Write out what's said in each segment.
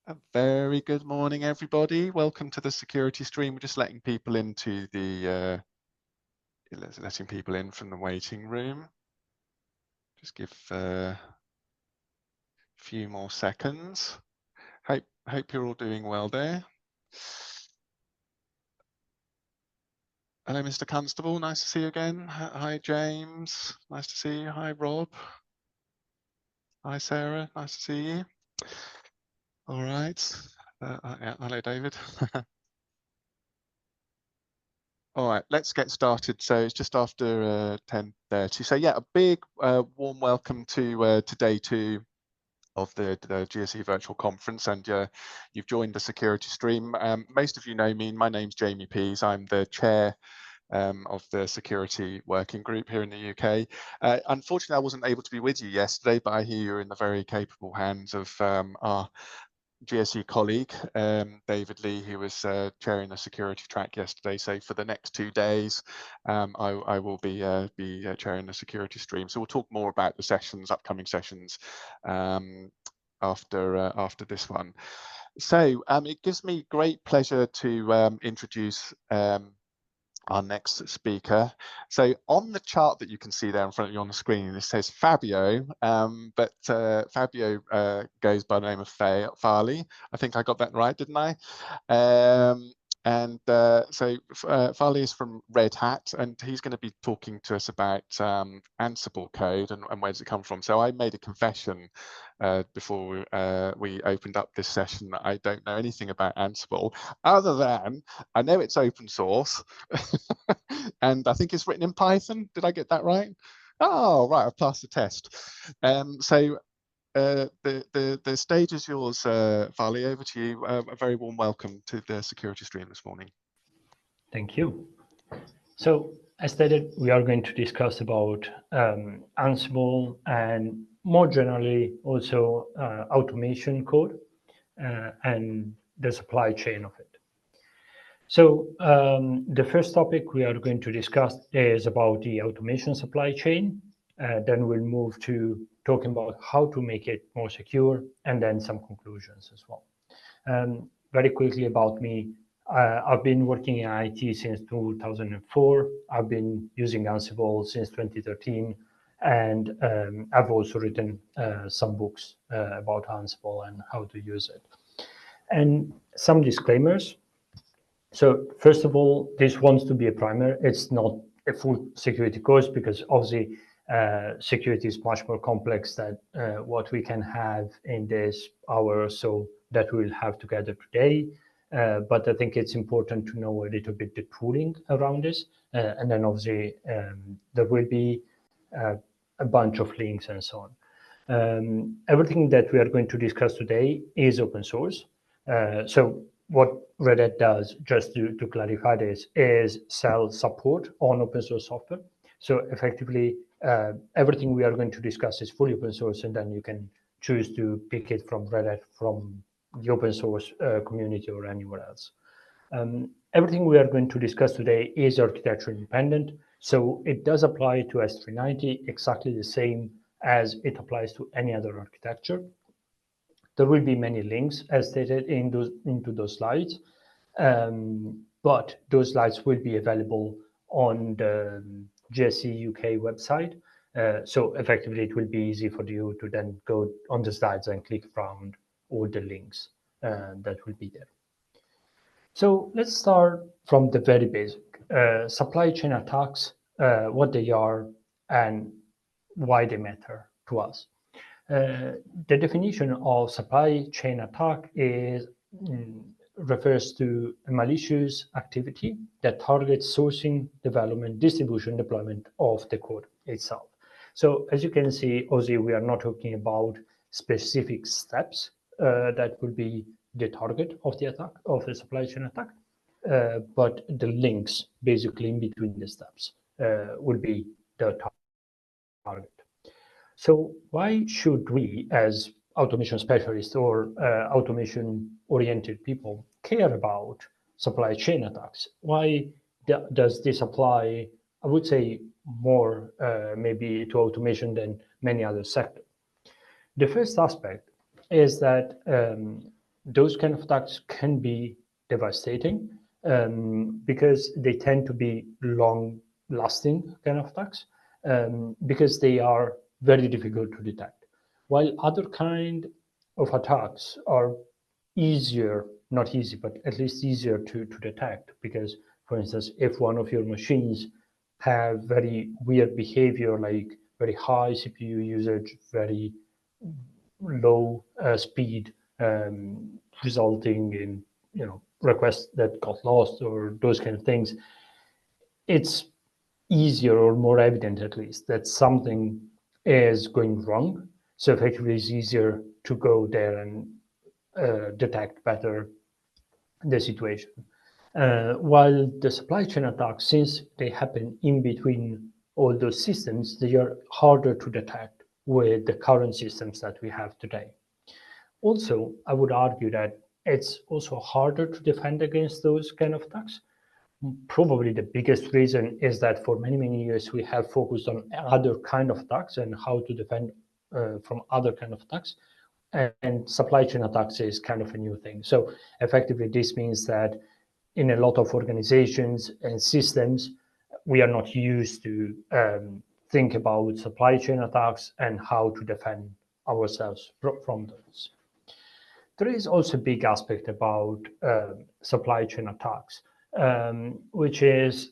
A very good morning, everybody. Welcome to the security stream. We're just letting people into the letting people in from the waiting room. Just give a few more seconds. Hope you're all doing well there. Hello, Mr. Constable. Nice to see you again. Hi, James. Nice to see you. Hi, Rob. Hi, Sarah. Nice to see you. All right. Yeah, hello, David. All right, let's get started. So it's just after 10:30. So yeah, a big warm welcome to day 2 of the GSE virtual conference, and you've joined the security stream. Most of you know me. My name's Jamie Pease. I'm the chair of the security working group here in the UK. Unfortunately, I wasn't able to be with you yesterday, but I hear you're in the very capable hands of our GSE colleague, David Lee, who was chairing the security track yesterday. So for the next 2 days, I will be chairing the security stream. So we'll talk more about the sessions, upcoming sessions, after this one. So it gives me great pleasure to introduce our next speaker. So on the chart that you can see there in front of you on the screen, it says Fabio, but Fabio goes by the name of Farley. I think I got that right, didn't I? So Farley is from Red Hat, and he's going to be talking to us about Ansible code and where does it come from. So I made a confession before we opened up this session that I don't know anything about Ansible, other than I know it's open source, and I think it's written in Python. Did I get that right? Oh, right, I've passed the test. The stage is yours, Farley. Over to you. A very warm welcome to the security stream this morning. Thank you. So, as stated, we are going to discuss about Ansible and more generally also automation code and the supply chain of it. So the first topic we are going to discuss is about the automation supply chain. Then we'll move to talking about how to make it more secure, and then some conclusions as well. Very quickly about me, I've been working in IT since 2004. I've been using Ansible since 2013, and I've also written some books about Ansible and how to use it. And some disclaimers. So first of all, this wants to be a primer. It's not a full security course because obviously security is much more complex than what we can have in this hour or so that we'll have together today. But I think it's important to know a little bit the tooling around this. And then obviously there will be a bunch of links and so on. Everything that we are going to discuss today is open source. So what Red Hat does, just to clarify this, is sell support on open source software. So effectively, everything we are going to discuss is fully open source, and then you can choose to pick it from Red Hat, from the open source community or anywhere else. Everything we are going to discuss today is architecture independent, so it does apply to S390 exactly the same as it applies to any other architecture. There will be many links as stated into those slides, but those slides will be available on the GSE UK website. So effectively, it will be easy for you to then go on the slides and click around all the links that will be there. So let's start from the very basic. Supply chain attacks, what they are and why they matter to us. The definition of supply chain attack refers to a malicious activity that targets sourcing, development, distribution, deployment of the code itself. So as you can see, obviously, we are not talking about specific steps that will be the target of the attack, of the supply chain attack, but the links basically in between the steps will be the target. So why should we, as automation specialists or automation-oriented people, care about supply chain attacks? Why does this apply, I would say, more maybe to automation than many other sectors? The first aspect is that those kind of attacks can be devastating because they tend to be long-lasting kind of attacks because they are very difficult to detect. While other kind of attacks are easier, not easy, but at least easier to detect because, for instance, if one of your machines have very weird behavior, like very high CPU usage, very low speed, resulting in requests that got lost or those kind of things, it's easier or more evident at least that something is going wrong. So effectively, it's easier to go there and detect better the situation. While the supply chain attacks, since they happen in between all those systems, they are harder to detect with the current systems that we have today. Also, I would argue that it's also harder to defend against those kind of attacks. Probably the biggest reason is that for many, many years we have focused on other kind of attacks and how to defend from other kind of attacks. And supply chain attacks is kind of a new thing. So effectively, this means that in a lot of organizations and systems, we are not used to think about supply chain attacks and how to defend ourselves from those. There is also a big aspect about supply chain attacks, which is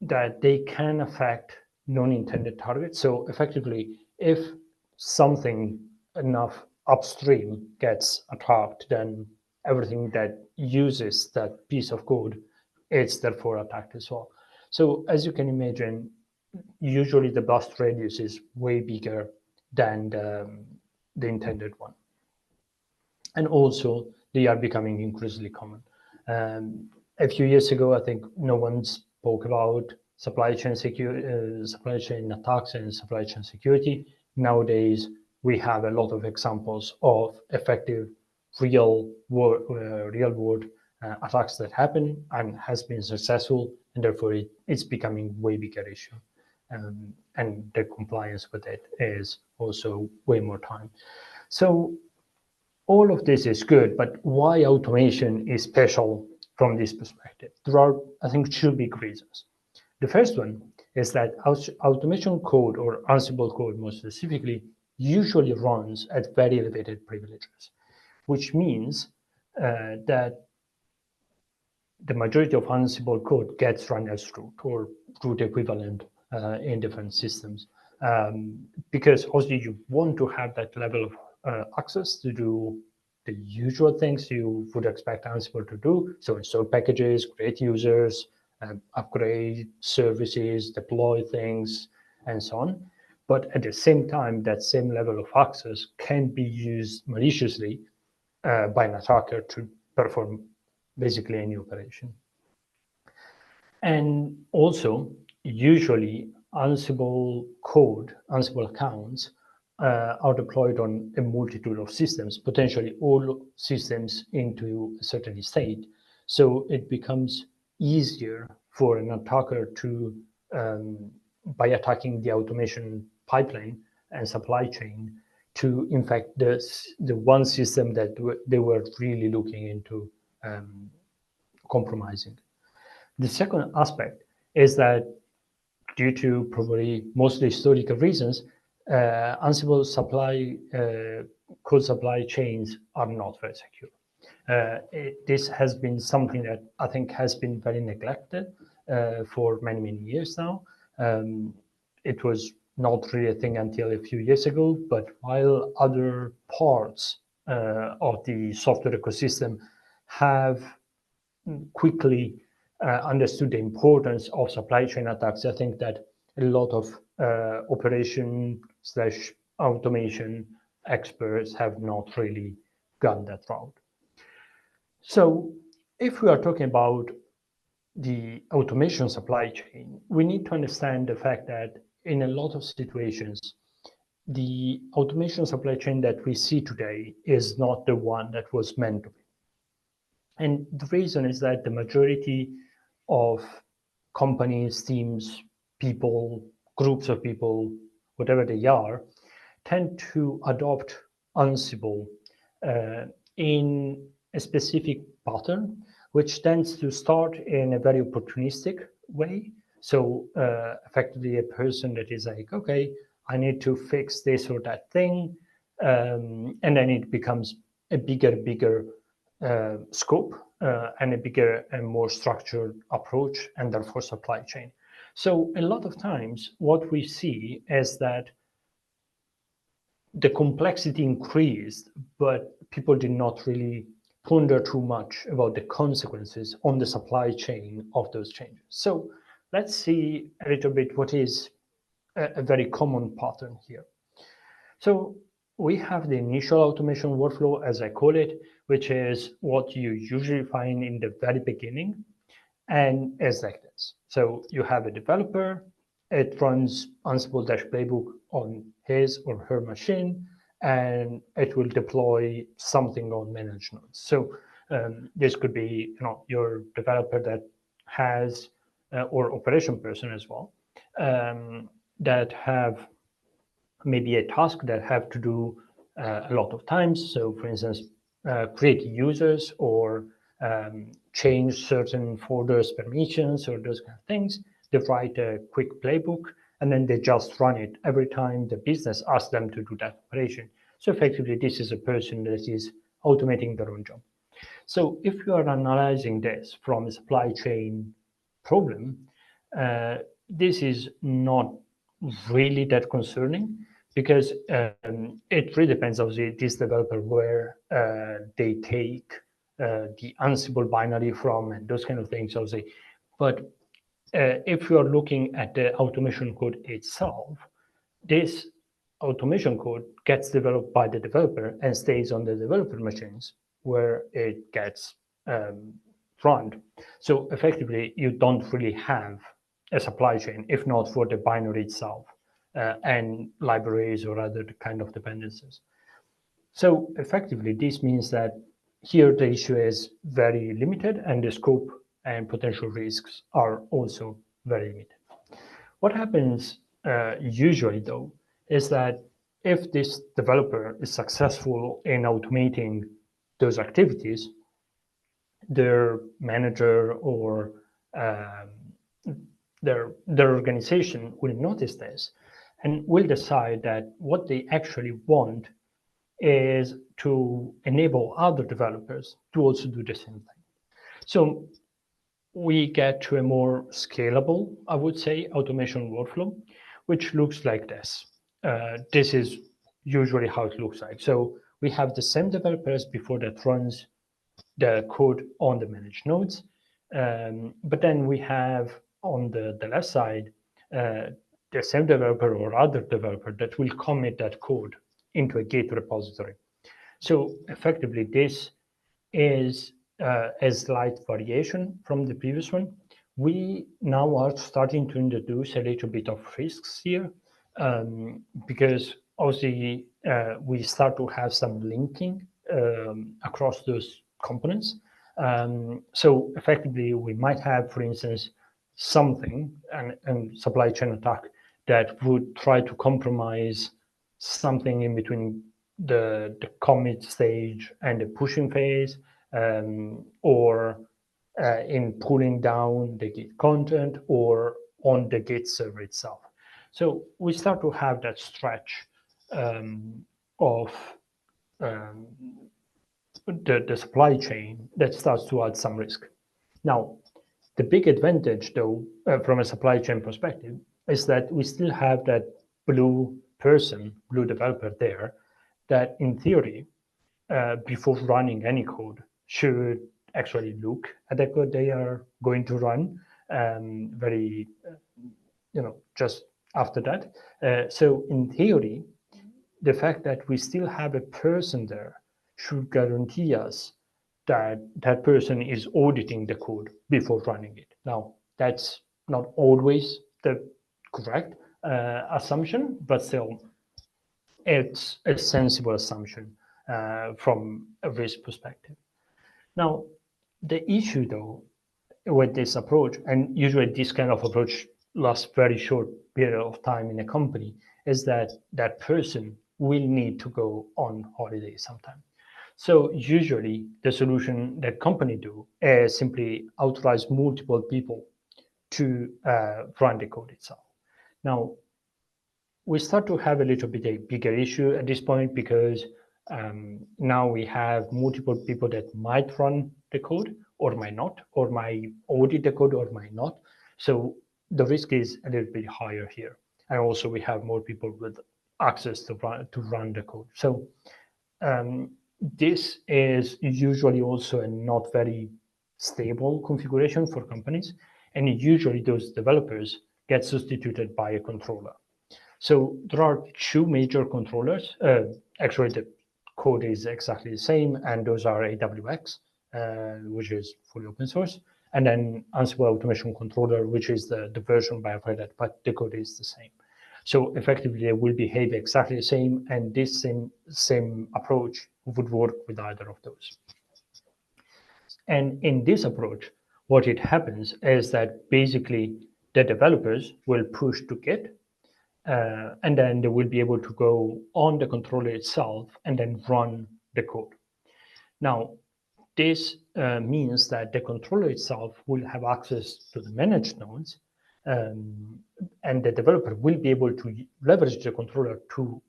that they can affect non-intended targets. So effectively, if something enough upstream gets attacked, then everything that uses that piece of code is therefore attacked as well. So as you can imagine, usually the blast radius is way bigger than the intended one. And also they are becoming increasingly common. A few years ago, I think no one spoke about supply chain supply chain attacks and supply chain security. Nowadays, we have a lot of examples of effective real world attacks that happen and has been successful, and therefore it's becoming way bigger issue. And the compliance with it is also way more time. So all of this is good, but why automation is special from this perspective? There are, I think, two big reasons. The first one is that automation code, or Ansible code more specifically, usually runs at very elevated privileges, which means that the majority of Ansible code gets run as root or root equivalent in different systems. Because also you want to have that level of access to do the usual things you would expect Ansible to do. So install packages, create users, upgrade services, deploy things, and so on. But at the same time, that same level of access can be used maliciously by an attacker to perform basically any operation. And also, usually Ansible code, Ansible accounts are deployed on a multitude of systems, potentially all systems into a certain state. So it becomes easier for an attacker to, by attacking the automation pipeline and supply chain, to infect the one system that they were really looking into compromising. The second aspect is that due to probably mostly historical reasons, Ansible code supply chains are not very secure. This has been something that I think has been very neglected for many, many years now. It was not really a thing until a few years ago, but while other parts of the software ecosystem have quickly understood the importance of supply chain attacks, I think that a lot of operation/automation experts have not really gone that route. So if we are talking about the automation supply chain, we need to understand the fact that in a lot of situations, the automation supply chain that we see today is not the one that was meant to be. And the reason is that the majority of companies, teams, people, groups of people, whatever they are, tend to adopt Ansible in a specific pattern, which tends to start in a very opportunistic way. So effectively a person that is like, okay, I need to fix this or that thing. And then it becomes a bigger scope and a bigger and more structured approach, and therefore supply chain. So a lot of times what we see is that the complexity increased, but people did not really ponder too much about the consequences on the supply chain of those changes. So let's see a little bit what is a very common pattern here. So we have the initial automation workflow, as I call it, which is what you usually find in the very beginning, and it's like this. So you have a developer, it runs Ansible Playbook on his or her machine, and it will deploy something on managed nodes. So this could be, your developer that has, or operation person as well, that have maybe a task that have to do a lot of times. So for instance, create users or change certain folders permissions or those kind of things. They write a quick playbook and then they just run it every time the business asks them to do that operation. So effectively, this is a person that is automating their own job. So if you are analyzing this from a supply chain problem, this is not really that concerning because it really depends on this developer where they take the Ansible binary from and those kind of things. Obviously. But if you are looking at the automation code itself, this automation code gets developed by the developer and stays on the developer machines where it gets run. So effectively, you don't really have a supply chain, if not for the binary itself and libraries or other kind of dependencies. So effectively, this means that here the issue is very limited and the scope and potential risks are also very limited. What happens usually, though, is that if this developer is successful in automating those activities, their manager or their organization will notice this and will decide that what they actually want is to enable other developers to also do the same thing. So we get to a more scalable, I would say, automation workflow, which looks like this. This is usually how it looks like. So we have the same developers before that runs the code on the managed nodes. But then we have on the left side, the same developer or other developer that will commit that code into a Git repository. So effectively, this is a slight variation from the previous one. We now are starting to introduce a little bit of risks here because obviously we start to have some linking across those components. So effectively, we might have, for instance, something, and supply chain attack that would try to compromise something in between the commit stage and the pushing phase, or in pulling down the Git content or on the Git server itself. So we start to have that stretch of the supply chain that starts to add some risk. Now, the big advantage, though, from a supply chain perspective, is that we still have that blue developer there, that in theory, before running any code, should actually look at the code they are going to run just after that. So in theory, the fact that we still have a person there should guarantee us that that person is auditing the code before running it. Now, that's not always the correct assumption, but still, it's a sensible assumption from a risk perspective. Now, the issue, though, with this approach, and usually this kind of approach lasts very short period of time in a company, is that that person will need to go on holiday sometime. So usually the solution that company do is simply authorize multiple people to run the code itself. Now, we start to have a little bit a bigger issue at this point because now we have multiple people that might run the code or might not, or might audit the code or might not. So the risk is a little bit higher here. And also we have more people with access to run the code. So this is usually also a not very stable configuration for companies. And usually those developers get substituted by a controller. So there are two major controllers. Actually, the code is exactly the same, and those are AWX, which is fully open source, and then Ansible Automation Controller, which is the version by Red Hat, but the code is the same. So effectively, they will behave exactly the same, and this same approach would work with either of those. And in this approach, what it happens is that basically the developers will push to Git, and then they will be able to go on the controller itself and then run the code. Now, this means that the controller itself will have access to the managed nodes, and the developer will be able to leverage the controller to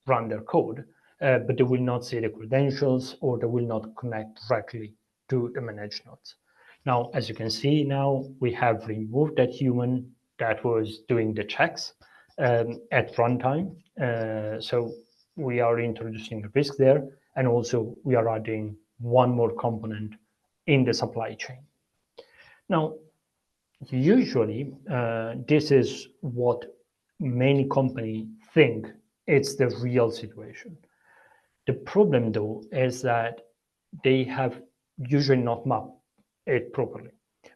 run their code, but they will not see the credentials or they will not connect directly to the managed nodes. Now, as you can see now, we have removed that human that was doing the checks at runtime. So we are introducing a risk there, and also we are adding one more component in the supply chain. Now, usually, this is what many companies think it's the real situation. The problem, though, is that they have usually not mapped it properly,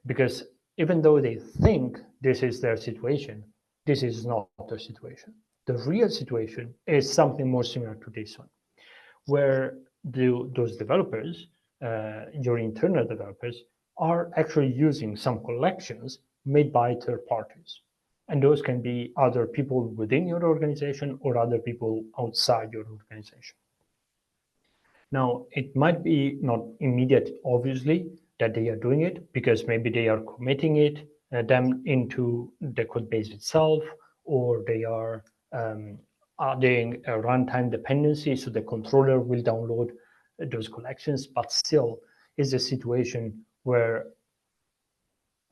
because even though they think this is their situation, this is not their situation. The real situation is something more similar to this one, where those developers, your internal developers, are actually using some collections made by third parties. And those can be other people within your organization or other people outside your organization. Now, it might be not immediate, obviously, that they are doing it because maybe they are committing it them into the code base itself, or they are adding a runtime dependency, so the controller will download those collections. But still, is a situation where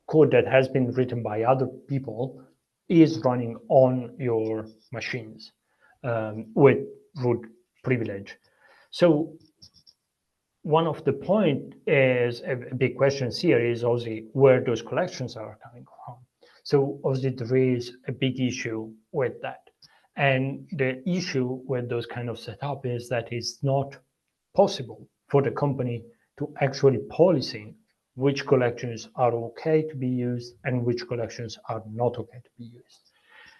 code that has been written by other people is running on your machines with root privilege. So one of the point is a big questions here is obviously where those collections are coming from. So obviously there is a big issue with that. And the issue with those kind of setup is that it's not possible for the company to actually policing which collections are okay to be used and which collections are not okay to be used.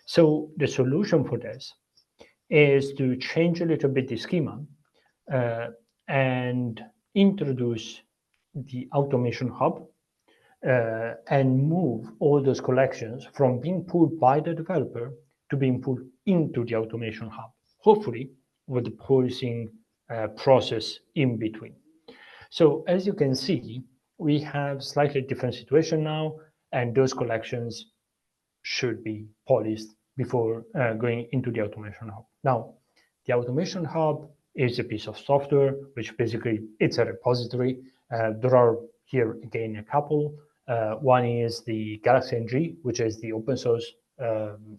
So the solution for this is to change a little bit the schema and introduce the automation hub and move all those collections from being pulled by the developer to being pulled into the automation hub, hopefully with the policing process in between. So as you can see, we have slightly different situation now, and those collections should be policed before going into the automation hub. Now, the automation hub is a piece of software, which basically it's a repository. There are here again a couple. One is the Galaxy NG, which is the open source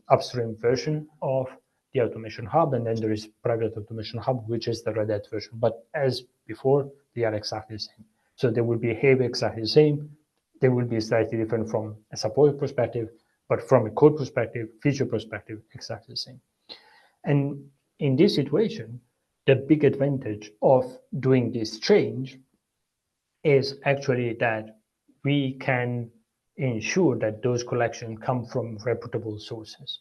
upstream version of the automation hub, and then there is private automation hub, which is the Red Hat version. But as before, they are exactly the same. So they will behave exactly the same. They will be slightly different from a support perspective, but from a code perspective, feature perspective, exactly the same. And in this situation, the big advantage of doing this change is actually that we can ensure that those collections come from reputable sources.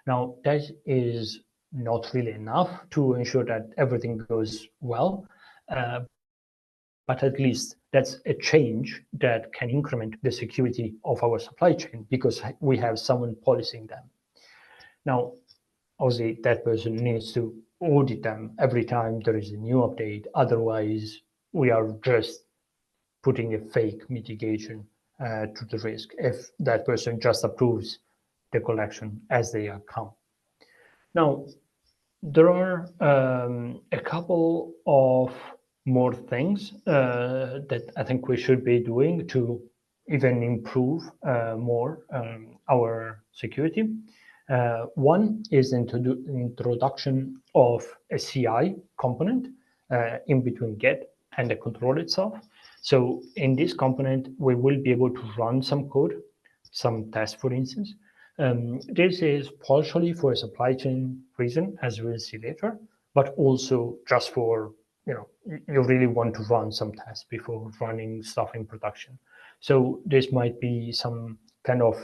Now, that is not really enough to ensure that everything goes well, but at least that's a change that can increment the security of our supply chain because we have someone policing them. Now, obviously, that person needs to audit them every time there is a new update. Otherwise, we are just putting a fake mitigation to the risk if that person just approves the collection as they come. Now, there are a couple of more things that I think we should be doing to even improve more our security. One is introduction of a CI component in between Git and the control itself. So in this component, we will be able to run some code, some tests, for instance. This is partially for a supply chain reason, as we'll see later, but also just for, you really want to run some tests before running stuff in production. So this might be some kind of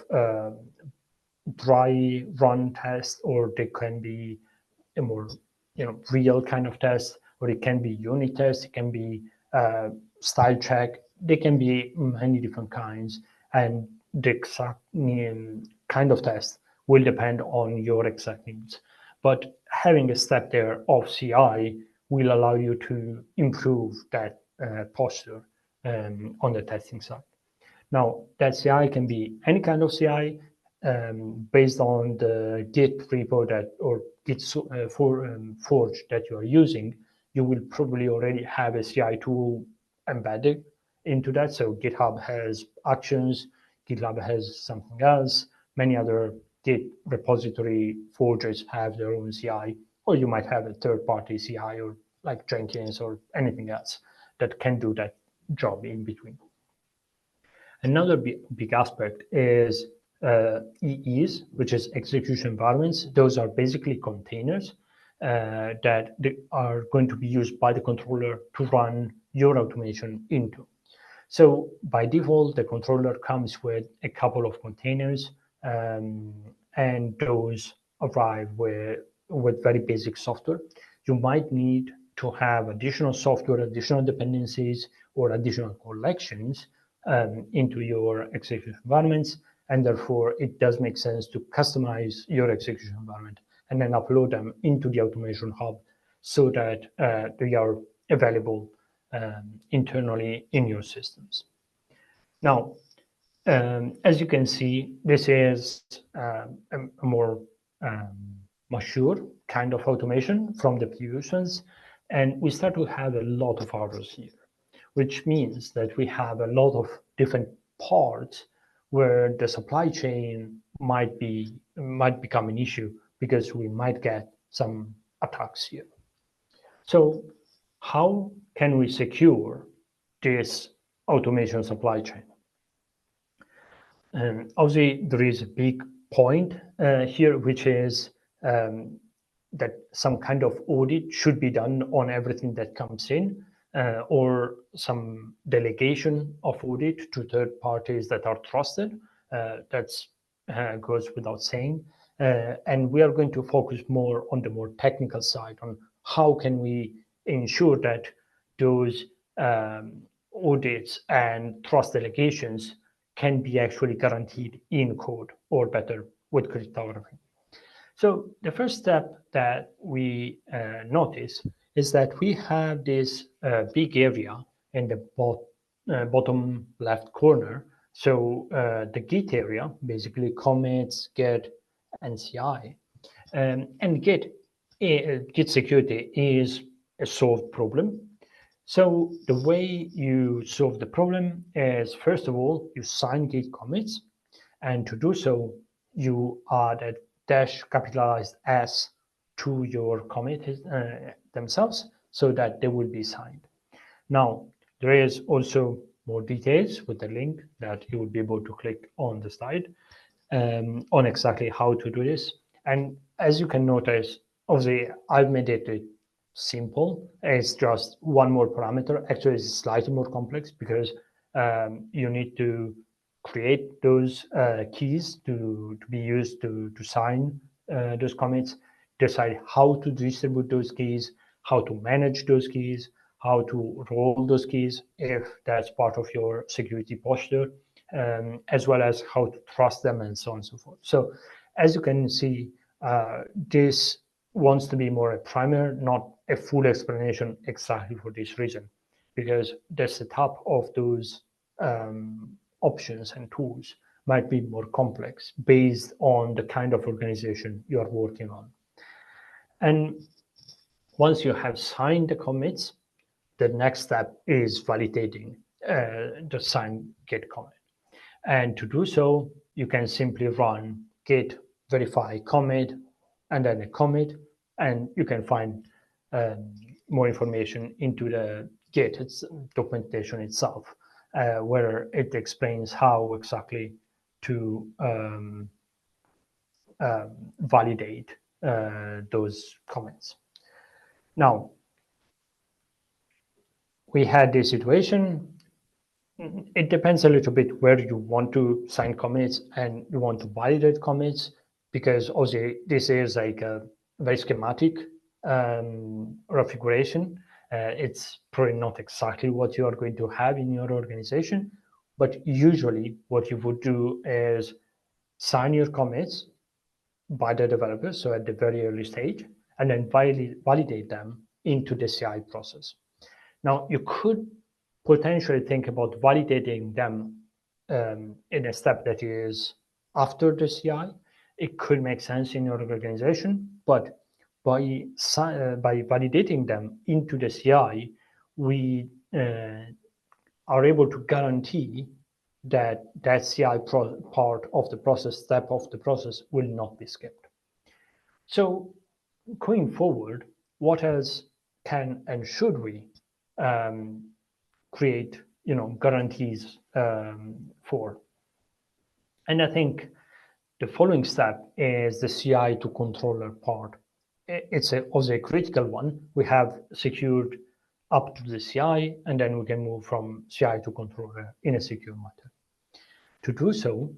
dry run test, or they can be a more real kind of test, or it can be unit test, it can be style check, they can be many different kinds, and the exact kind of test will depend on your exact needs. But having a step there of CI will allow you to improve that posture on the testing side. Now, that CI can be any kind of CI based on the Git repo or Git Forge that you are using. You will probably already have a CI tool embedded into that. So GitHub has Actions, GitLab has something else. Many other Git repository forges have their own CI, or you might have a third-party CI, or like Jenkins or anything else that can do that job in between. Another big aspect is EEs, which is execution environments. Those are basically containers that are going to be used by the controller to run your automation into. So by default, the controller comes with a couple of containers, and those arrive with very basic software. You might need to have additional software, additional dependencies, or additional collections into your execution environments, and therefore it does make sense to customize your execution environment and then upload them into the automation hub so that they are available internally in your systems. Now, as you can see, this is a more mature kind of automation from the previous ones, and we start to have a lot of orders here, which means that we have a lot of different parts where the supply chain might become an issue because we might get some attacks here. So how can we secure this automation supply chain? Obviously, there is a big point here, which is that some kind of audit should be done on everything that comes in, or some delegation of audit to third parties that are trusted. That goes without saying. And we are going to focus more on the more technical side, on how can we ensure that those audits and trust delegations can be actually guaranteed in code, or better, with cryptography. So the first step that we notice is that we have this big area in the bottom left corner. So the Git area, basically commits, Git, and CI. And Git security is a solved problem. So the way you solve the problem is, first of all, you sign Git commits, and to do so, you add a dash capitalized S to your commit themselves so that they will be signed. Now, there is also more details with the link that you will be able to click on the slide on exactly how to do this. And as you can notice, obviously, I've made it simple. It's just one more parameter. Actually, it's slightly more complex because you need to create those keys to be used to sign those commits, decide how to distribute those keys, how to manage those keys, how to roll those keys if that's part of your security posture, as well as how to trust them, and so on and so forth. So as you can see, this wants to be more a primer, not a full explanation exactly for this reason, because the setup of those options and tools might be more complex based on the kind of organization you are working on. And once you have signed the commits, the next step is validating the signed Git commit. And to do so, you can simply run git verify commit and then a commit, and you can find more information into the Git documentation itself, where it explains how exactly to validate those comments. Now, we had this situation. It depends a little bit where you want to sign commits and you want to validate commits, because also this is like a very schematic configuration. It's probably not exactly what you are going to have in your organization, but usually what you would do is sign your commits by the developers, so at the very early stage, and then validate them into the CI process. Now, you could potentially think about validating them in a step that is after the CI. It could make sense in your organization, but by validating them into the CI, we are able to guarantee that that CI part of the process, step of the process, will not be skipped. So going forward, what else can and should we create, guarantees for? And I think the following step is the CI to controller part. It's also a critical one. We have secured up to the CI, and then we can move from CI to controller in a secure manner. To do so,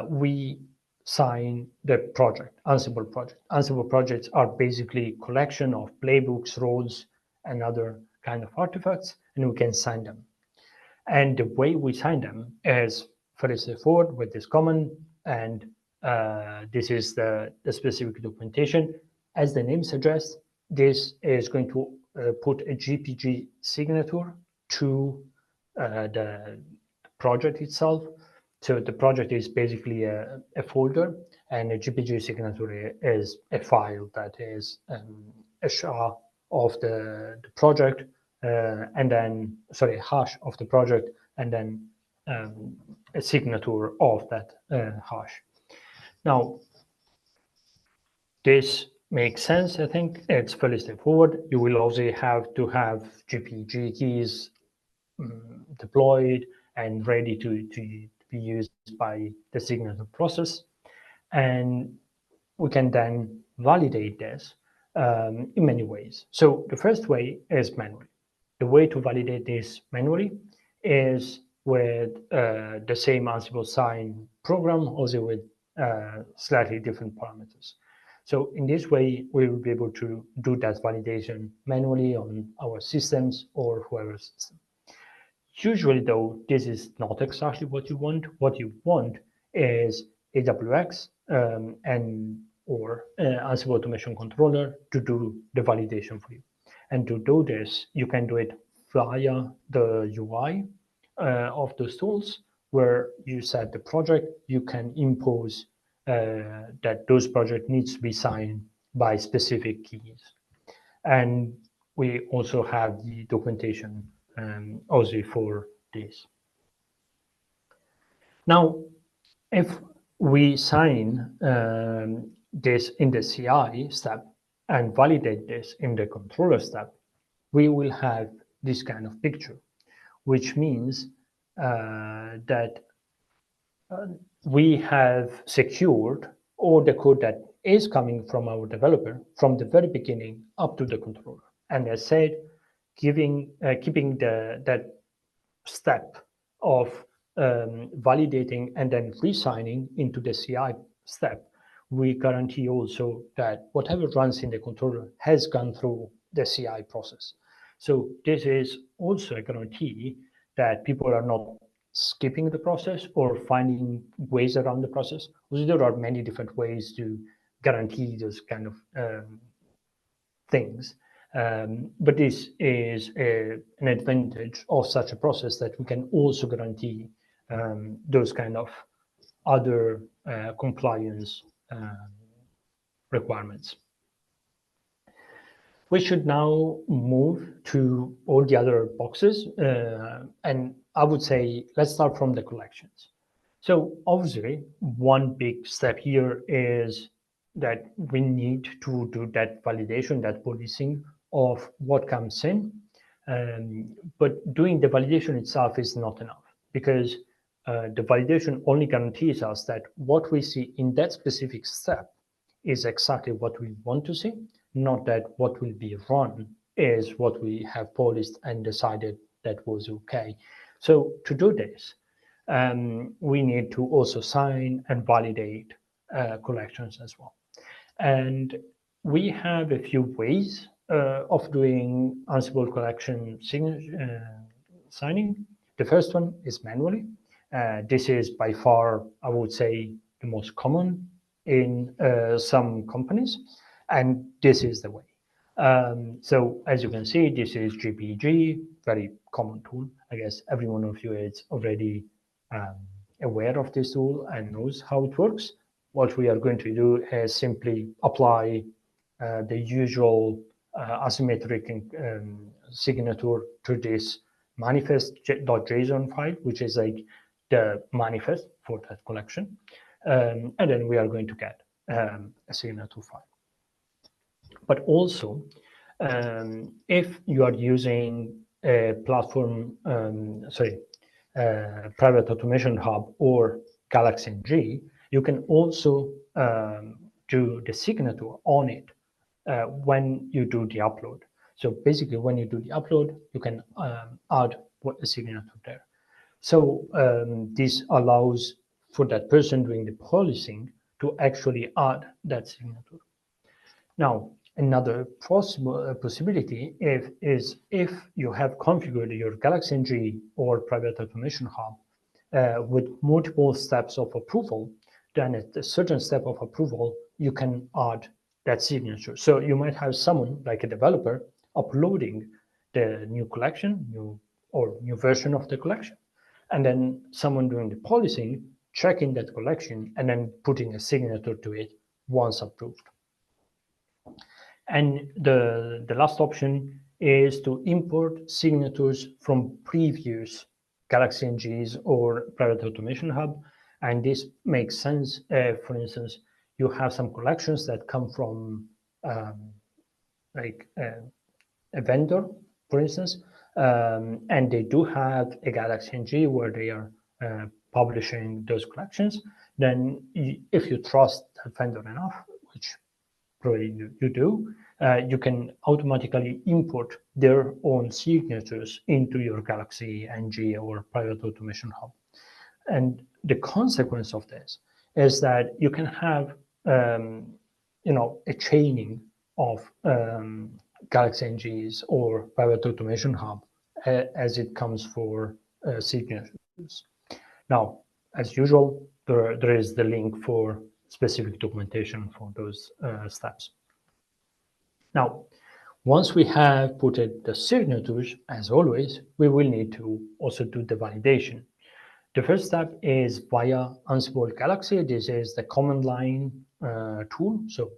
we sign the project, Ansible project. Ansible projects are basically collection of playbooks, roles, and other kind of artifacts, and we can sign them. And the way we sign them is very straightforward with this command, and this is the specific documentation. As the name suggests, this is going to put a GPG signature to the project itself. So the project is basically a folder, and a GPG signature is a file that is a SHA of the project, and then, sorry, a hash of the project, and then a signature of that hash. Now, this makes sense, I think. It's fairly straightforward. You will also have to have GPG keys deployed and ready to be used by the signature process. And we can then validate this in many ways. So the first way is manually. The way to validate this manually is with the same Ansible sign program, also with slightly different parameters. So in this way, we will be able to do that validation manually on our systems or whoever's system. Usually, though, this is not exactly what you want. What you want is AWX and or Ansible Automation Controller to do the validation for you. And to do this, you can do it via the UI of those tools, where you set the project. You can impose that those project needs to be signed by specific keys. And we also have the documentation also for this. Now, if we sign this in the CI step and validate this in the controller step, we will have this kind of picture, which means that we have secured all the code that is coming from our developer from the very beginning up to the controller. And as said, keeping that step of validating and then re-signing into the CI step, we guarantee also that whatever runs in the controller has gone through the CI process. So this is also a guarantee that people are not skipping the process or finding ways around the process. Also, there are many different ways to guarantee those kind of things. But this is an advantage of such a process, that we can also guarantee those kind of other compliance requirements. We should now move to all the other boxes, and I would say let's start from the collections. So obviously, one big step here is that we need to do that validation, that policing of what comes in. But doing the validation itself is not enough, because the validation only guarantees us that what we see in that specific step is exactly what we want to see, not that what will be run is what we have policed and decided that was okay. So to do this, we need to also sign and validate collections as well. And we have a few ways of doing Ansible collection signing. The first one is manually. This is by far, I would say, the most common in some companies, and this is the way. So as you can see, this is GPG, very common tool. I guess every one of you is already aware of this tool and knows how it works. What we are going to do is simply apply the usual asymmetric signature to this manifest.json file, which is like the manifest for that collection. And then we are going to get a signature file. But also, if you are using a platform, Private Automation Hub or Galaxy NG, you can also do the signature on it when you do the upload. So basically, when you do the upload, you can add a signature there. So this allows for that person doing the policing to actually add that signature. Now, another possibility is if you have configured your Galaxy NG or Private Automation Hub with multiple steps of approval, then at a certain step of approval, you can add that signature. So you might have someone, like a developer, uploading the new collection, new version of the collection, and then someone doing the policing, checking that collection, and then putting a signature to it once approved. And the last option is to import signatures from previous Galaxy NGs or Private Automation Hub. And this makes sense. For instance, you have some collections that come from a vendor, for instance, and they do have a Galaxy NG where they are publishing those collections. Then if you trust that vendor enough, which probably you do, you can automatically import their own signatures into your Galaxy NG or Private Automation Hub. And the consequence of this is that you can have a chaining of Galaxy NGs or Private Automation Hub as it comes for signatures. Now, as usual, there is the link for specific documentation for those steps. Now, once we have put the signatures, as always, we will need to also do the validation. The first step is via Ansible Galaxy. This is the command line tool. So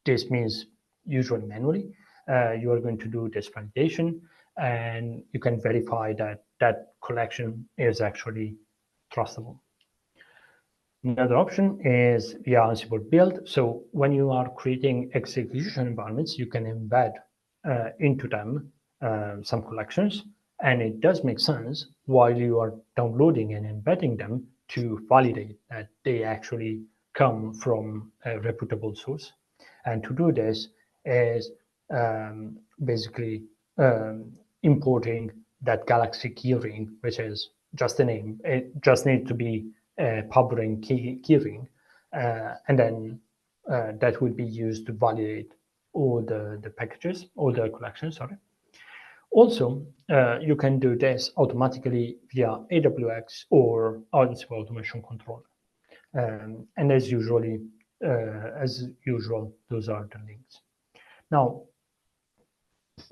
this means usually manually. You are going to do this validation, and you can verify that that collection is actually trustable. Another option is via Ansible build. So when you are creating execution environments, you can embed into them some collections. And it does make sense while you are downloading and embedding them to validate that they actually come from a reputable source. And to do this is basically importing that Galaxy keyring, which is just a name. It just needs to be pubring keyring, and then that will be used to validate all the packages, all the collections, sorry. Also, you can do this automatically via AWX or Ansible Automation Controller. And as usual, those are the links. Now,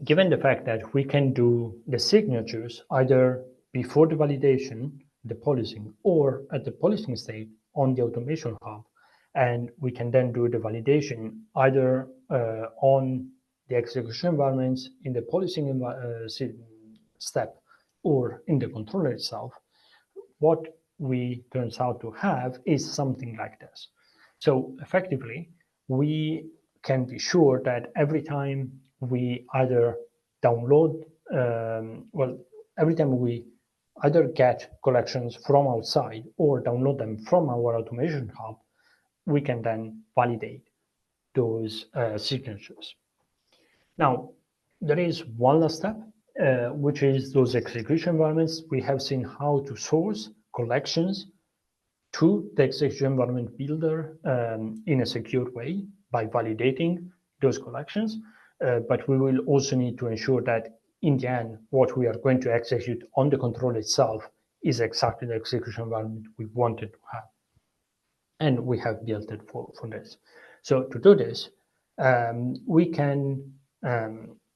given the fact that we can do the signatures either before the validation, the policing, or at the policing stage on the automation hub, and we can then do the validation either on the execution environments in the policing step or in the controller itself, what we turns out to have is something like this. So effectively, we can be sure that every time we either download, every time we either get collections from outside or download them from our automation hub, we can then validate those signatures. Now, there is one last step, which is those execution environments. We have seen how to source collections to the execution environment builder in a secure way by validating those collections. But we will also need to ensure that in the end, what we are going to execute on the control itself is exactly the execution environment we wanted to have. And we have built it for this. So to do this, we can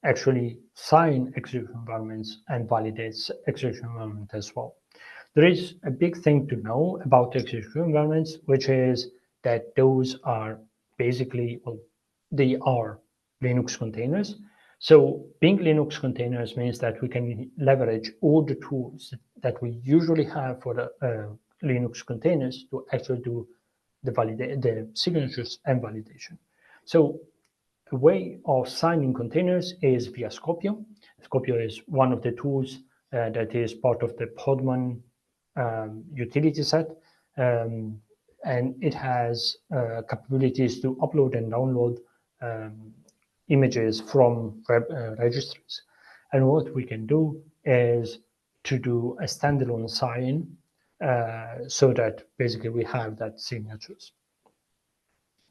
actually sign execution environments and validate execution environment as well. There is a big thing to know about execution environments, which is that those are basically, well, they are Linux containers. So being Linux containers means that we can leverage all the tools that we usually have for the Linux containers to actually do the signatures and validation. So a way of signing containers is via Scopio. Scopio is one of the tools that is part of the Podman utility set, and it has capabilities to upload and download images from registries. And what we can do is to do a standalone sign so that basically we have that signatures.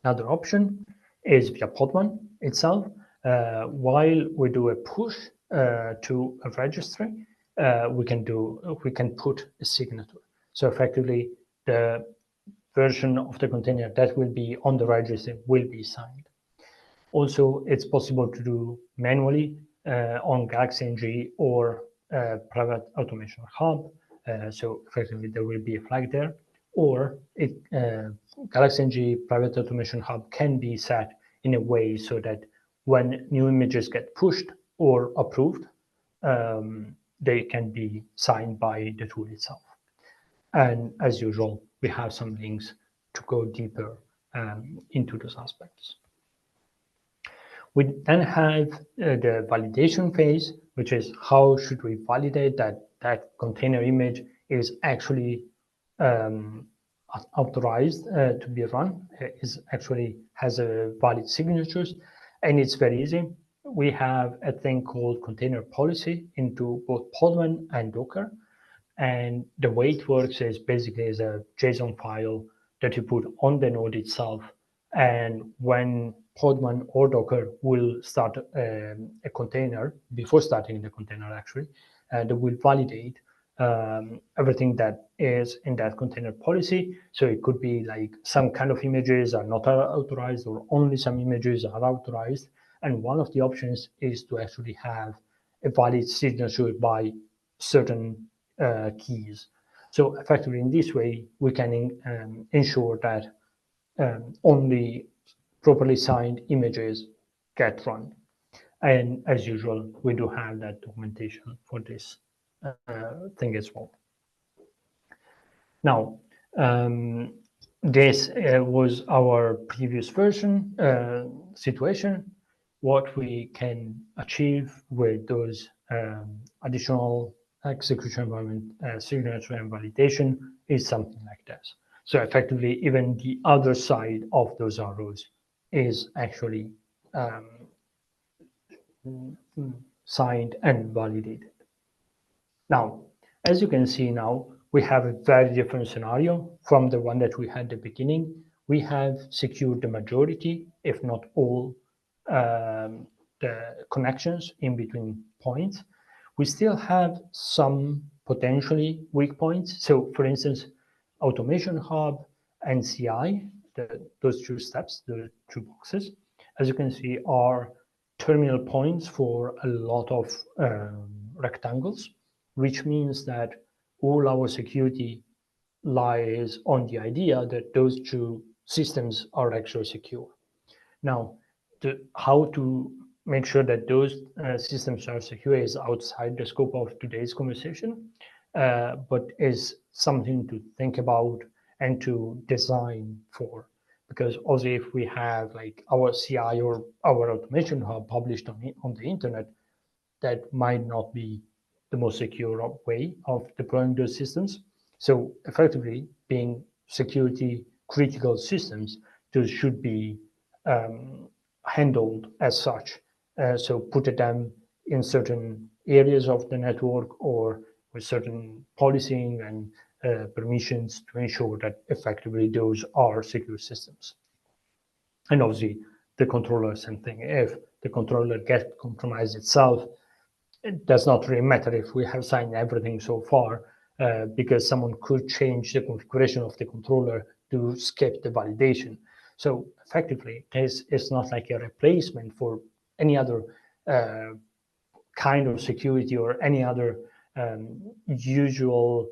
Another option is via Podman itself. While we do a push to a registry, we can put a signature. So effectively, the version of the container that will be on the registry will be signed. Also, it's possible to do manually on Galaxy NG or Private Automation Hub. So effectively, there will be a flag there. Or Galaxy NG Private Automation Hub can be set in a way so that when new images get pushed or approved, they can be signed by the tool itself. And as usual, we have some links to go deeper into those aspects. We then have the validation phase, which is how should we validate that that container image is actually authorized to be run, is actually has a valid signatures, and it's very easy. We have a thing called container policy into both Podman and Docker, and the way it works is basically as a JSON file that you put on the node itself, and when Podman or Docker will start a container, before starting the container actually, they will validate everything that is in that container policy. So it could be like some kind of images are not authorized or only some images are authorized. And one of the options is to actually have a valid signature by certain keys. So effectively in this way, we can ensure that only properly signed images get run. And as usual, we do have that documentation for this thing as well. Now, this was our previous version situation. What we can achieve with those additional execution environment signature and validation is something like this. So effectively, even the other side of those arrows is actually signed and validated. Now, as you can see now, we have a very different scenario from the one that we had at the beginning. We have secured the majority, if not all, the connections in between points. We still have some potentially weak points. So for instance, Automation Hub and CI, those two steps, the two boxes, as you can see, are terminal points for a lot of rectangles, which means that all our security lies on the idea that those two systems are actually secure. Now, how to make sure that those systems are secure is outside the scope of today's conversation, but is something to think about and to design for. Because also, if we have like our CI or our automation hub published on the internet, that might not be the most secure way of deploying those systems. So effectively, being security critical systems, those should be handled as such. So put them in certain areas of the network or with certain policing and permissions to ensure that effectively those are secure systems. And obviously, the controller, same thing. If the controller gets compromised itself, it does not really matter if we have signed everything so far, because someone could change the configuration of the controller to skip the validation. So effectively, it's not like a replacement for any other kind of security or any other usual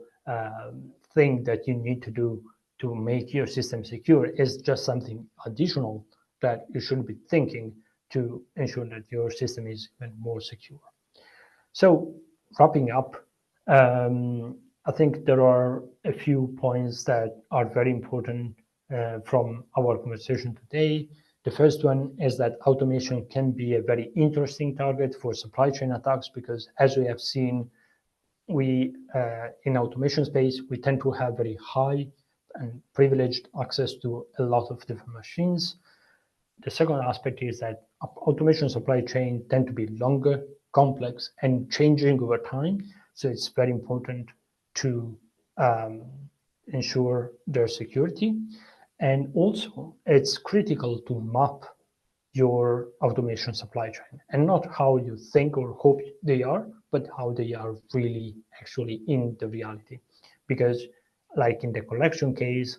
thing that you need to do to make your system secure. It's just something additional that you should be thinking to ensure that your system is even more secure. So wrapping up, I think there are a few points that are very important from our conversation today. The first one is that automation can be a very interesting target for supply chain attacks because, as we have seen, we in automation space, we tend to have very high and privileged access to a lot of different machines. The second aspect is that automation supply chain tend to be longer, complex, and changing over time. So it's very important to ensure their security. And also, it's critical to map your automation supply chain and not how you think or hope they are, but how they are really actually in the reality. Because, like in the collection case,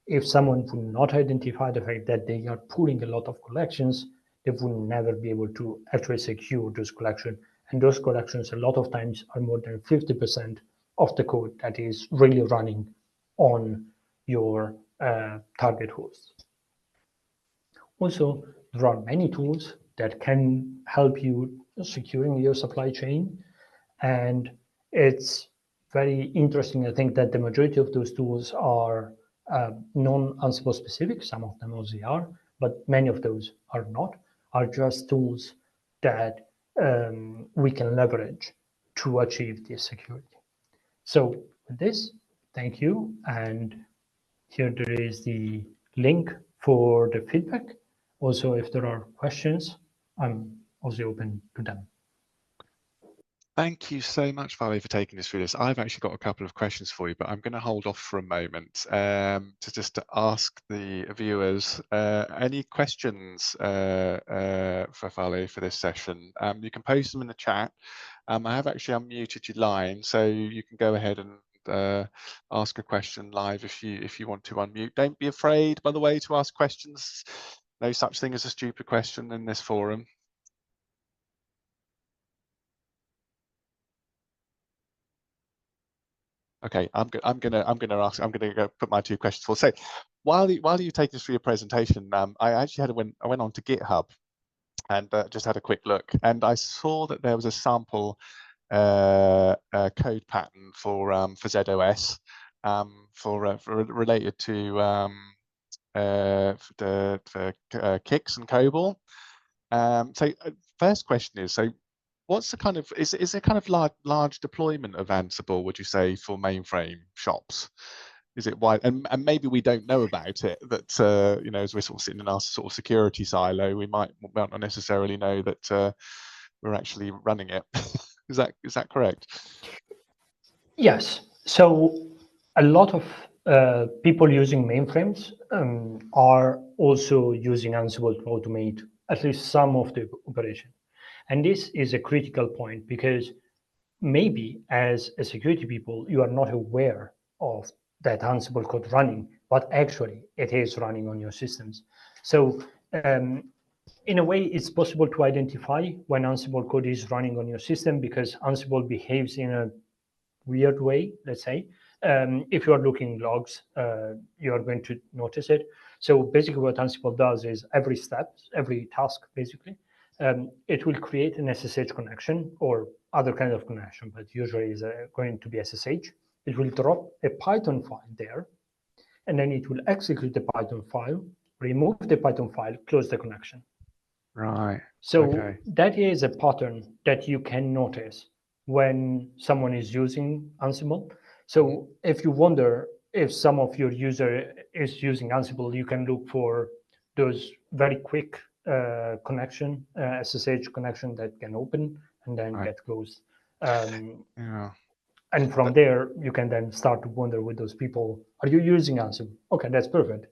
if someone would not identify the fact that they are pulling a lot of collections, they will never be able to actually secure those collections. And those collections, a lot of times, are more than 50% of the code that is really running on your target host. Also, there are many tools that can help you securing your supply chain. And it's very interesting, I think, that the majority of those tools are non-Ansible specific. Some of them obviously are, but many of those are not, are just tools that we can leverage to achieve this security. So with this, thank you. And here there is the link for the feedback. Also, if there are questions, I'm also open to them. Thank you so much, Vali, for taking us through this. I've actually got a couple of questions for you, but I'm going to hold off for a moment to ask the viewers any questions for Vali for this session. You can post them in the chat. I have actually unmuted your line, so you can go ahead and ask a question live if you want to unmute. Don't be afraid, by the way, to ask questions. No such thing as a stupid question in this forum. Okay, I'm gonna go put my two questions forward. So while you take us through your presentation, I actually I went on to GitHub and just had a quick look, and I saw that there was a sample code pattern for ZOS related to for Kix and COBOL. So first question is, so what's the kind of is it kind of large deployment of Ansible, would you say, for mainframe shops? Is it wide? And maybe we don't know about it, that you know, as we're sort of sitting in our sort of security silo, we might not necessarily know that we're actually running it. Is that correct? Yes. So a lot of people using mainframes are also using Ansible to automate at least some of the operation. And this is a critical point because maybe as a security people, you are not aware of that Ansible code running, but actually it is running on your systems. So In a way, it's possible to identify when Ansible code is running on your system because Ansible behaves in a weird way, let's say. If you are looking logs, you are going to notice it. So basically what Ansible does is every step, every task, basically, it will create an SSH connection or other kind of connection, but usually is going to be SSH. It will drop a Python file there, and then it will execute the Python file, remove the Python file, close the connection. Right. So Okay. that is a pattern that you can notice when someone is using Ansible. Mhm. So if you wonder if some of your user is using Ansible, you can look for those very quick connection, SSH connection that can open and then Right. get closed. Um, Yeah. and from there, you can then start to wonder with those people, are you using Ansible? Okay, that's perfect.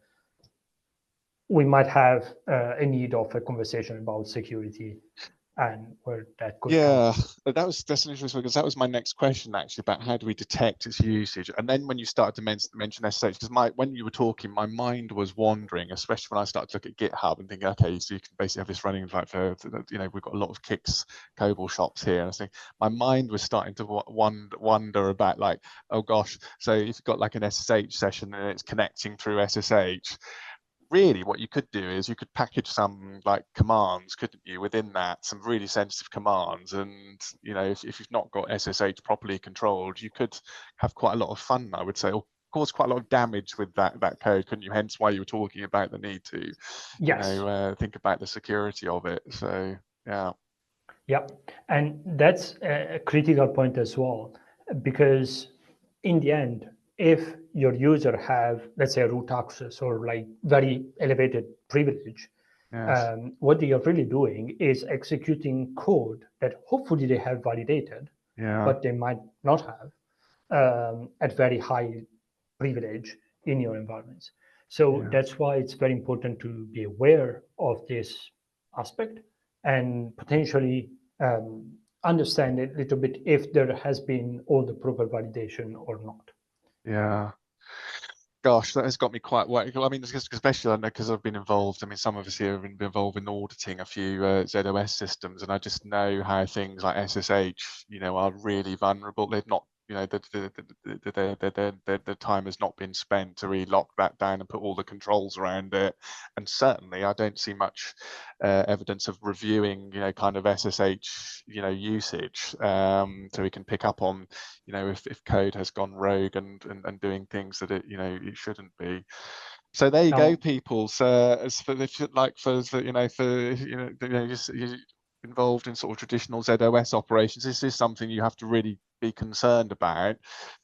We might have a need of a conversation about security and where that could come Yeah, from. that's an interesting because that was my next question actually about how do we detect its usage. And then when you started to mention SSH, because when you were talking, my mind was wandering, especially when I started to look at GitHub and thinking, okay, so you can basically have this running like we've got a lot of Kix COBOL shops here, and I think my mind was starting to wonder about like, oh gosh, so if you've got like an SSH session and it's connecting through SSH, really what you could do is you could package some like commands, couldn't you, within that, some really sensitive commands, and if you've not got SSH properly controlled, you could have quite a lot of fun, I would say, or cause quite a lot of damage with that code, couldn't you? Hence why you were talking about the need to Yes. think about the security of it. So yeah. Yeah. And that's a critical point as well, because in the end, if your user have, let's say, root access or like very elevated privilege, Yes. what they are really doing is executing code that hopefully they have validated, Yeah. but they might not have at very high privilege in your environments. So Yeah. that's why it's very important to be aware of this aspect and potentially understand a little bit if there has been all the proper validation or not. Yeah. Gosh, that has got me quite worried. I mean, especially I know because I've been involved. I mean, some of us here have been involved in auditing a few ZOS systems, and I just know how things like SSH, are really vulnerable. They've not, the time has not been spent to really lock that down and put all the controls around it. And certainly, I don't see much evidence of reviewing, kind of SSH, usage, so we can pick up on if code has gone rogue and doing things that it shouldn't be. So there you go, Now, people. So as for if you like for you're involved in sort of traditional ZOS operations, this is something you have to really be concerned about.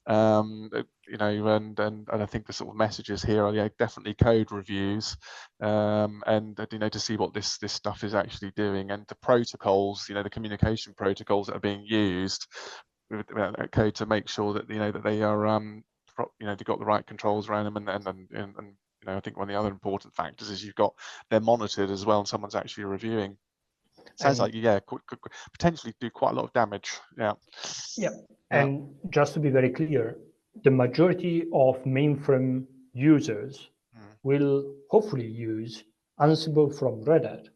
And I think the sort of messages here are definitely code reviews, and to see what this stuff is actually doing, and the protocols, the communication protocols that are being used with that code to make sure that that they are they've got the right controls around them, and I think one of the other important factors is they're monitored as well, and someone's actually reviewing. Sounds and like could potentially do quite a lot of damage. Yeah. yeah, Yeah. and just to be very clear, the majority of mainframe users Mm. will hopefully use Ansible from Red Hat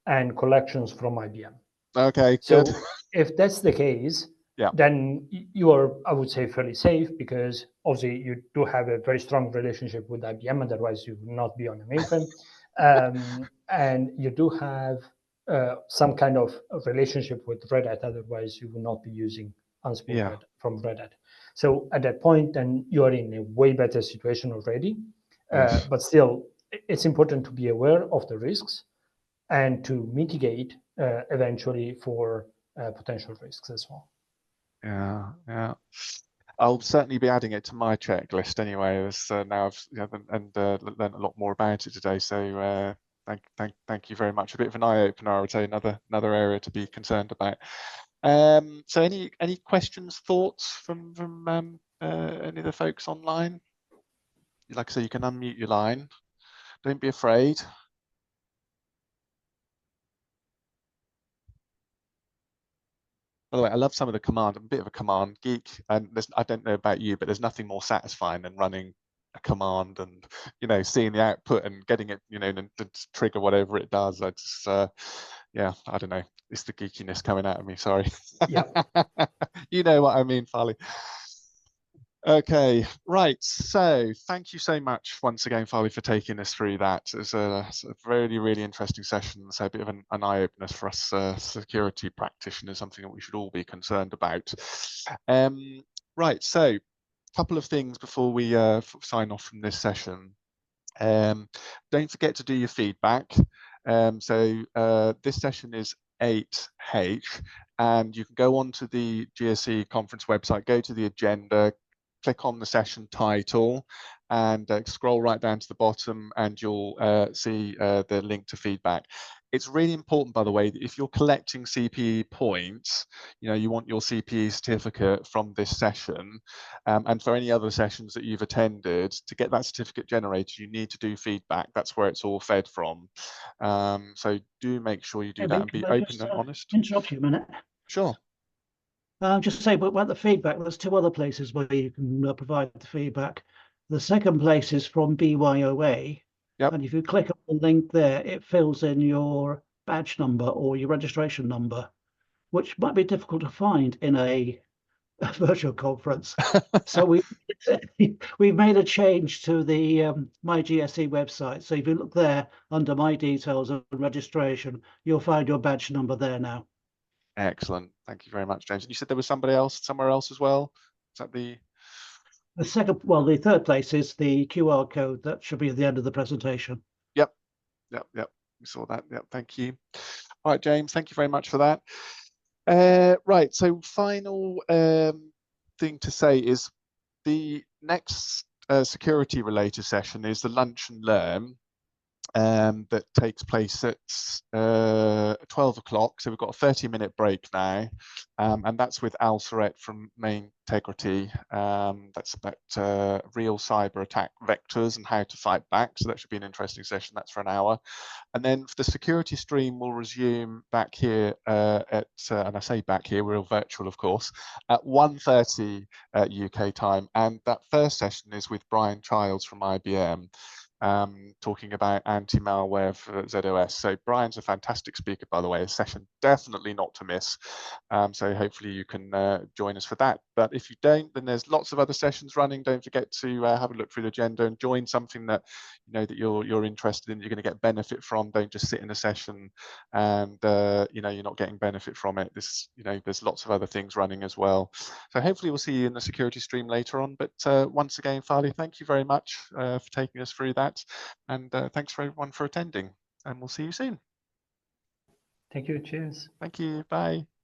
and collections from IBM. Okay, good. So if that's the case, Yeah. then you are, I would say, fairly safe because obviously you do have a very strong relationship with IBM, otherwise you would not be on the mainframe. And you do have some kind of relationship with Red Hat, otherwise you will not be using Ansible Yeah. from Red Hat. So at that point, then you are in a way better situation already. Yes. But still, it's important to be aware of the risks and to mitigate eventually for potential risks as well. Yeah. Yeah. I'll certainly be adding it to my checklist anyway. As now I've learned a lot more about it today. So thank you very much. A bit of an eye opener, I would say. Another area to be concerned about. So any questions, thoughts from any of the folks online? Like I say, you can unmute your line. Don't be afraid. By the way, I love some of the commands. I'm a bit of a command geek, and I don't know about you, but there's nothing more satisfying than running a command and, you know, seeing the output and getting it, you know, to trigger whatever it does. I just, yeah, I don't know. It's the geekiness coming out of me. Sorry. Yeah. You know what I mean, Farley. Okay, right. So thank you so much once again, Farley, for taking us through that. It's a really, really interesting session. So a bit of an eye-opener for us security practitioners, something that we should all be concerned about. Right, so a couple of things before we sign off from this session. Don't forget to do your feedback. This session is 8H, and you can go onto the GSE conference website, go to the agenda, click on the session title, and scroll right down to the bottom, and you'll see the link to feedback. It's really important, by the way, that if you're collecting CPE points, you know, you want your CPE certificate from this session, and for any other sessions that you've attended, to get that certificate generated, you need to do feedback. That's where it's all fed from. So do make sure you do that and be open and honest. Interrupt you a minute. Sure. Just say, but about the feedback, there's two other places where you can provide the feedback. The second place is from BYOA. Yep. And if you click on the link there, it fills in your badge number or your registration number, which might be difficult to find in a virtual conference. So we've made a change to the My GSE website. So if you look there under My Details and Registration, you'll find your badge number there now. Excellent. Thank you very much, James. And you said there was somebody else somewhere else as well? Is that the second, well, the third place is the QR code that should be at the end of the presentation. Yep. We saw that. Yep. Thank you. All right, James. Thank you very much for that. Right. So final thing to say is the next security related session is the Lunch and Learn. That takes place at 12 o'clock. So we've got a 30-minute break now, and that's with Al Surratt from Main Integrity. That's about real cyber attack vectors and how to fight back. So that should be an interesting session. That's for an hour. And then the security stream will resume back here and I say back here, we're all virtual, of course, at 1:30 UK time. And that first session is with Brian Childs from IBM. Talking about anti-malware for ZOS. So Brian's a fantastic speaker, by the way, a session definitely not to miss. So hopefully you can join us for that. But if you don't, then there's lots of other sessions running. Don't forget to have a look through the agenda and join something that you know that you're interested in, you're going to get benefit from. Don't just sit in a session and you know, you're not getting benefit from it. You know, there's lots of other things running as well. So hopefully we'll see you in the security stream later on. But once again, Farley, thank you very much for taking us through that. And thanks for everyone for attending, and we'll see you soon. Thank you. Cheers. Thank you. Bye.